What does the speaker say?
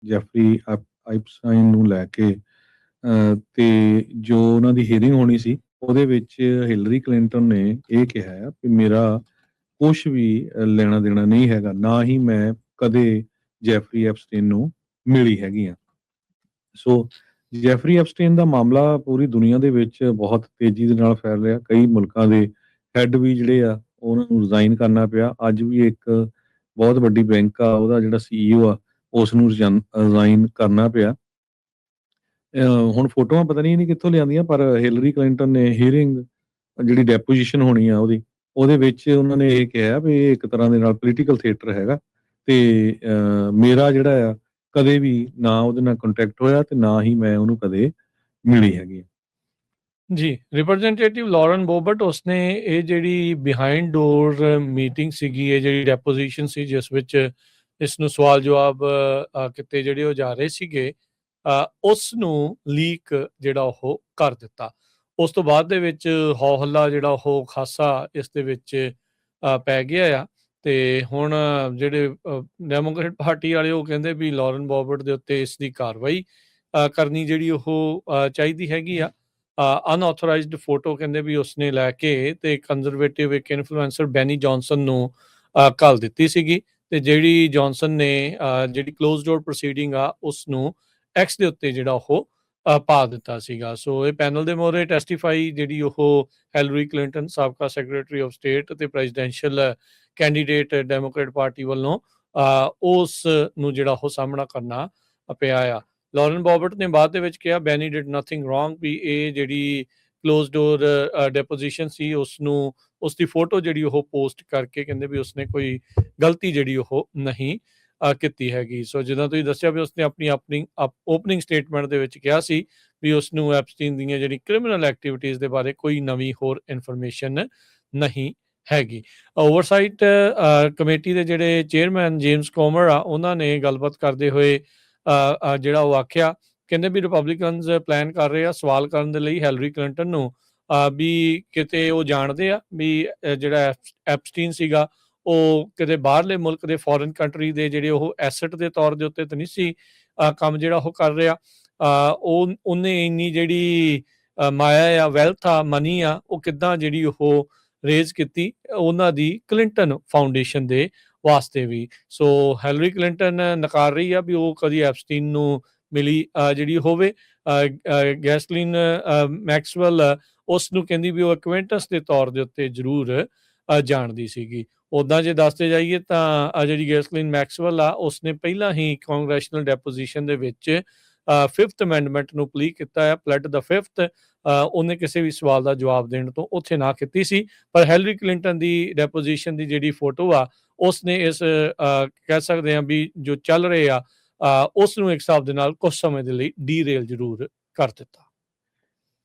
Jeffrey ਆਈਪਸਟਾਈਨ ਨੂੰ ਲੈ ਕੇ ਤੇ ਜੋ ਉਹਨਾਂ ਦੀ ਹੀਅਰਿੰਗ ਹੋਣੀ ਸੀ, ਉਹਦੇ ਵਿੱਚ ਹਿਲਰੀ ਕਲਿੰਟਨ ਨੇ ਇਹ ਕਿਹਾ ਆ ਕਿ ਮੇਰਾ ਕੁਛ ਵੀ ਲੈਣਾ ਦੇਣਾ ਨਹੀਂ ਹੈਗਾ, ਨਾ ਹੀ ਮੈਂ ਕਦੇ ਜੈਫਰੀ ਐਪਸਟੀਨ ਨੂੰ ਮਿਲੀ ਹੈਗੀ ਆ। ਸੋ ਜੈਫਰੀ ਐਪਸਟੀਨ ਦਾ ਮਾਮਲਾ ਪੂਰੀ ਦੁਨੀਆ ਦੇ ਵਿੱਚ ਬਹੁਤ ਤੇਜ਼ੀ ਦੇ ਨਾਲ ਫੈਲ ਰਿਹਾ। ਕਈ ਮੁਲਕਾਂ ਦੇ ਹੈੱਡ ਵੀ ਜਿਹੜੇ ਆ ਉਹਨਾਂ ਨੂੰ ਰਿਜ਼ਾਈਨ ਕਰਨਾ ਪਿਆ। ਅੱਜ ਵੀ ਇੱਕ ਬਹੁਤ ਵੱਡੀ ਬੈਂਕ ਆ, ਉਹਦਾ ਜਿਹੜਾ CEO ਆ ਉਸ ਨੂੰ ਰਿਜ਼ਾਈਨ ਕਰਨਾ ਪਿਆ। ਹੁਣ ਫੋਟੋਆਂ ਪਤਾ ਨਹੀਂ ਕਿੱਥੋਂ ਲਿਆਂਦੀਆਂ, ਪਰ ਹਿਲਰੀ ਕਲਿੰਟਨ ਨੇ ਹੀਅਰਿੰਗ ਜਿਹੜੀ ਡੈਪੋਜੀਸ਼ਨ ਹੋਣੀ ਆ ਉਹਦੇ ਵਿੱਚ ਉਹਨਾਂ ਨੇ ਇਹ ਕਿਹਾ ਵੀ ਇਹ ਇੱਕ ਤਰ੍ਹਾਂ ਦੇ ਨਾਲ ਪੋਲੀਟੀਕਲ ਥੀਏਟਰ ਹੈਗਾ ਤੇ ਮੇਰਾ ਜਿਹੜਾ ਆ ਕਦੇ ਵੀ ਨਾ ਉਹਦੇ ਨਾਲ ਕੰਟੈਕਟ ਹੋਇਆ ਤੇ ਨਾ ਹੀ ਮੈਂ ਉਹਨੂੰ ਕਦੇ ਮਿਲੀ ਹੈਗੀ। ਜੀ, ਰਿਪਰੈਜ਼ੈਂਟੇਟਿਵ ਲਾਰੈਨ ਬੋਬਰਟ ਉਸਨੇ ਇਹ ਜਿਹੜੀ ਬਿਹਾਈਂਡ ਡੋਰ ਮੀਟਿੰਗ ਸੀਗੀ, ਇਹ ਜਿਹੜੀ ਡੈਪੋਜੀਸ਼ਨ ਸੀ ਜਿਸ ਵਿੱਚ ਇਸ ਨੂੰ ਸਵਾਲ ਜਵਾਬ ਕੀਤੇ ਜਿਹੜੇ ਉਹ ਜਾ ਰਹੇ ਸੀਗੇ, ਉਸ ਨੂੰ ਲੀਕ ਜਿਹੜਾ ਉਹ ਕਰ ਦਿੱਤਾ। ਉਸ ਤੋਂ ਬਾਅਦ ਦੇ ਵਿੱਚ ਹੌ ਹੱਲਾ ਜਿਹੜਾ ਉਹ ਖਾਸਾ ਇਸ ਦੇ ਵਿੱਚ ਪੈ ਗਿਆ ਆ ਤੇ ਹੁਣ ਜਿਹੜੇ ਡੈਮੋਕ੍ਰੇਟ ਪਾਰਟੀ ਵਾਲੇ ਉਹ ਕਹਿੰਦੇ ਵੀ ਲਾਰੈਨ ਬੋਬਰਟ ਦੇ ਉੱਤੇ ਇਸ ਦੀ ਕਾਰਵਾਈ ਕਰਨੀ ਜਿਹੜੀ ਉਹ ਚਾਹੀਦੀ ਹੈਗੀ ਆ। ਅਨਆਥੋਰਾਈਜ਼ਡ ਫੋਟੋ ਕਹਿੰਦੇ ਵੀ ਉਸਨੇ ਲੈ ਕੇ ਤੇ ਕੰਜ਼ਰਵੇਟਿਵ ਇੱਕ ਇਨਫਲੂਐਂਸਰ ਬੈਨੀ ਜੌਨਸਨ ਨੂੰ ਘੱਲ ਦਿੱਤੀ ਸੀਗੀ ਤੇ ਜਿਹੜੀ ਜੌਨਸਨ ਨੇ ਜਿਹੜੀ ਕਲੋਜ਼ ਡੋਰ ਪ੍ਰੋਸੀਡਿੰਗ ਆ ਉਸ ਨੂੰ ਐਕਸ ਦੇ ਉੱਤੇ ਜਿਹੜਾ ਉਹ ਪਾ ਦਿੱਤਾ ਸੀਗਾ। ਸੋ ਇਹ ਪੈਨਲ ਦੇ ਮੋਹਰੇ ਟੈਸਟੀਫਾਈ ਜਿਹੜੀ ਉਹ ਹਿਲਰੀ ਕਲਿੰਟਨ ਸਾਬਕਾ ਸੈਕਟਰੀ ਆਫ ਸਟੇਟ ਤੇ ਪ੍ਰੈਜ਼ੀਡੈਂਸ਼ੀਅਲ ਕੈਂਡੀਡੇਟ ਡੈਮੋਕ੍ਰੇਟ ਪਾਰਟੀ ਵੱਲੋਂ ਉਸ ਨੂੰ ਜਿਹੜਾ ਉਹ ਸਾਹਮਣਾ ਕਰਨਾ ਪਿਆ ਆ। ਲਾਰੈਨ ਬੋਬਰਟ ਨੇ ਬਾਅਦ ਦੇ ਵਿੱਚ ਕਿਹਾ ਬੈਨੀ ਡਿਡ ਨਥਿੰਗ ਰੋਂਗ, ਵੀ ਇਹ ਜਿਹੜੀ ਕਲੋਜ਼ ਡੋਰ ਡੈਪੋਜੀਸ਼ਨ ਸੀ ਉਸ ਦੀ ਫੋਟੋ ਜਿਹੜੀ ਉਹ ਪੋਸਟ ਕਰਕੇ ਕਹਿੰਦੇ ਵੀ ਉਸਨੇ ਕੋਈ ਗਲਤੀ ਜਿਹੜੀ ਉਹ ਨਹੀਂ ਕੀਤੀ ਹੈਗੀ। ਸੋ ਜਿੱਦਾਂ ਤੁਸੀਂ ਦੱਸਿਆ ਵੀ ਉਸਨੇ ਆਪਣੀ ਓਪਨਿੰਗ ਸਟੇਟਮੈਂਟ ਦੇ ਵਿੱਚ ਕਿਹਾ ਸੀ ਵੀ ਉਸਨੂੰ ਐਪਸਟੀਨ ਦੀਆਂ ਜਿਹੜੀ ਕ੍ਰਿਮੀਨਲ ਐਕਟੀਵਿਟੀਜ਼ ਦੇ ਬਾਰੇ ਕੋਈ ਨਵੀਂ ਹੋਰ ਇਨਫੋਰਮੇਸ਼ਨ ਨਹੀਂ ਹੈਗੀ। ਓਵਰਸਾਈਟ ਕਮੇਟੀ ਦੇ ਜਿਹੜੇ ਚੇਅਰਮੈਨ ਜੇਮਸ ਕੋਮਰ ਆ, ਉਹਨਾਂ ਨੇ ਗੱਲਬਾਤ ਕਰਦੇ ਹੋਏ ਜਿਹੜਾ ਉਹ ਆਖਿਆ, ਕਹਿੰਦੇ ਵੀ ਰਿਪਬਲਿਕਨਸ ਪਲਾਨ ਕਰ ਰਹੇ ਆ ਸਵਾਲ ਕਰਨ ਦੇ ਲਈ ਹਿਲਰੀ ਕਲਿੰਟਨ ਨੂੰ ਵੀ ਕਿਤੇ ਉਹ ਜਾਣਦੇ ਆ ਵੀ ਜਿਹੜਾ ਐਪਸਟੀਨ ਸੀਗਾ ਉਹ ਕਿਤੇ ਬਾਹਰਲੇ ਮੁਲਕ ਦੇ ਫੋਰਨ ਕੰਟਰੀ ਦੇ ਜਿਹੜੇ ਉਹ ਐਸਟ ਦੇ ਤੌਰ ਦੇ ਉੱਤੇ ਤਾਂ ਨਹੀਂ ਸੀ ਕੰਮ ਜਿਹੜਾ ਉਹ ਕਰ ਰਿਹਾ। ਉਹਨੇ ਇੰਨੀ ਜਿਹੜੀ ਮਾਇਆ ਆ, ਵੈਲਥ ਆ, ਮਨੀ ਆ, ਉਹ ਕਿੱਦਾਂ ਜਿਹੜੀ ਉਹ ਰੇਜ਼ ਕੀਤੀ ਉਹਨਾਂ ਦੀ ਕਲਿੰਟਨ ਫਾਊਂਡੇਸ਼ਨ ਦੇ ਵਾਸਤੇ ਵੀ। ਸੋ ਹਿਲਰੀ ਕਲਿੰਟਨ ਨਕਾਰ ਰਹੀ ਆ ਵੀ ਉਹ ਕਦੀ ਐਪਸਟੀਨ ਨੂੰ ਮਿਲੀ ਜਿਹੜੀ ਹੋਵੇ। ਗੈਸਲੀਨ ਮੈਕਸਵੈਲ ਉਸ ਨੂੰ ਕਹਿੰਦੀ ਵੀ ਉਹ ਐਕੁਐਂਟਸ ਦੇ ਤੌਰ ਦੇ ਉੱਤੇ ਜ਼ਰੂਰ ਜਾਣਦੀ ਸੀਗੀ। ਉੱਦਾਂ ਜੇ ਦੱਸਦੇ ਜਾਈਏ ਤਾਂ ਜਿਹੜੀ ਗੈਸਲੀਨ ਮੈਕਸਵੈਲ ਆ ਉਸਨੇ ਪਹਿਲਾਂ ਹੀ ਕਾਂਗਰੈਸ਼ਨਲ ਡੈਪੋਜੀਸ਼ਨ ਦੇ ਵਿੱਚ 5th ਅਮੈਂਡਮੈਂਟ ਨੂੰ ਪਲੀ ਕੀਤਾ ਹੈ, ਪਲੈਡ ਦਾ 5th। ਉਹਨੇ ਕਿਸੇ ਵੀ ਸਵਾਲ ਦਾ ਜਵਾਬ ਦੇਣ ਤੋਂ ਉੱਥੇ ਨਾ ਕੀਤੀ ਸੀ, ਪਰ ਹਿਲਰੀ ਕਲਿੰਟਨ ਦੀ ਡੈਪੋਜੀਸ਼ਨ ਦੀ ਜਿਹੜੀ ਫੋਟੋ ਆ ਉਸਨੇ ਇਸ ਕਹਿ ਸਕਦੇ ਹਾਂ ਵੀ ਜੋ ਚੱਲ ਰਹੇ ਆ ਉਸ ਨੂੰ ਇੱਕ ਹਿਸਾਬ ਦੇ ਨਾਲ ਕੁਝ ਸਮੇਂ ਦੇ ਲਈ ਡੀਰੇਲ ਜ਼ਰੂਰ ਕਰ ਦਿੱਤਾ।